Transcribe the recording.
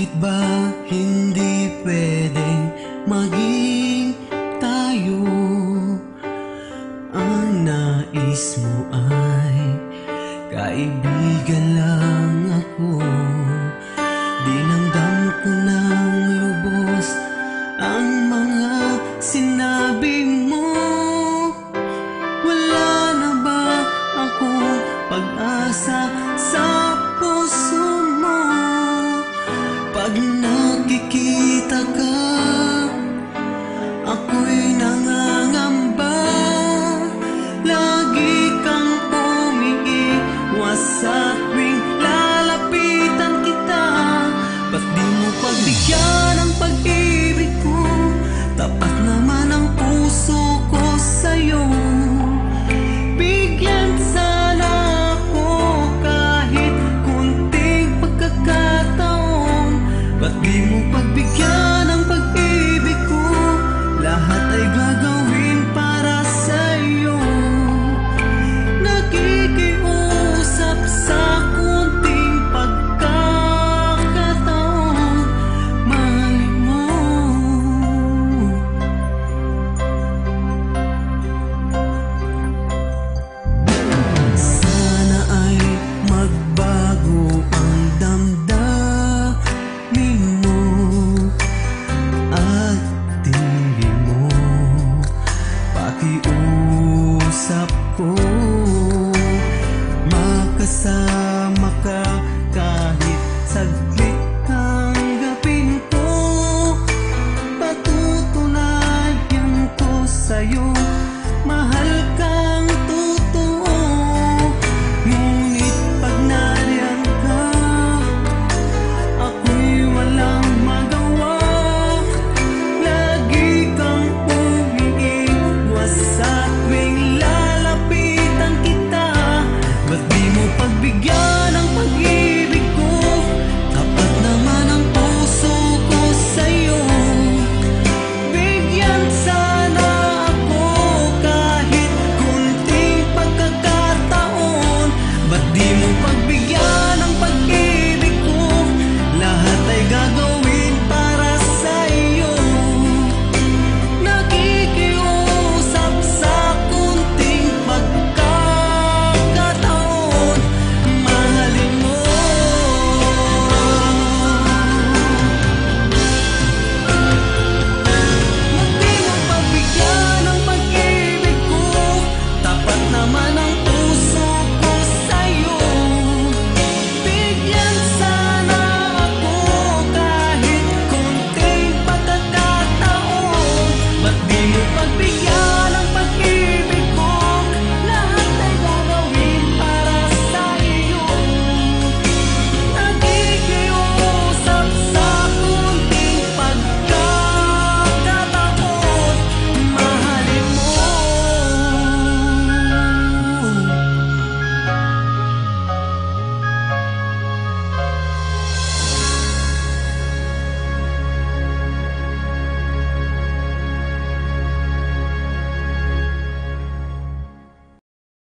Bakit ba hindi pwedeng maging tayo? Ang nais mo ay kaibigan lang ako. Dinamdam ko ng lubos ang mga sinabi mo. Wala na ba akong pag-asa sa puso mo? Pag nakikita ka, ako'y nangangamba. Lagi kang umiiwas sa tuwing lalapitan kita. Ba't di mo pagbigyan ang pag-ibig ko? Tapat naman ang puso ko sa'yo. Bigyan sana ako kahit kunting pagkakataon. Ba't di mo pagbigyan ang pag-ibig ko? Lahat ay gagawin para sa'yo. Nakikiusap sa kunting pagkakataon. Mahalin mo. Sana ay magbago ang damdamin mo at tingin mo. Pakiusap ko, makasama ka kahit saglit. Tanggapin ko, patutunayan ko sa'yo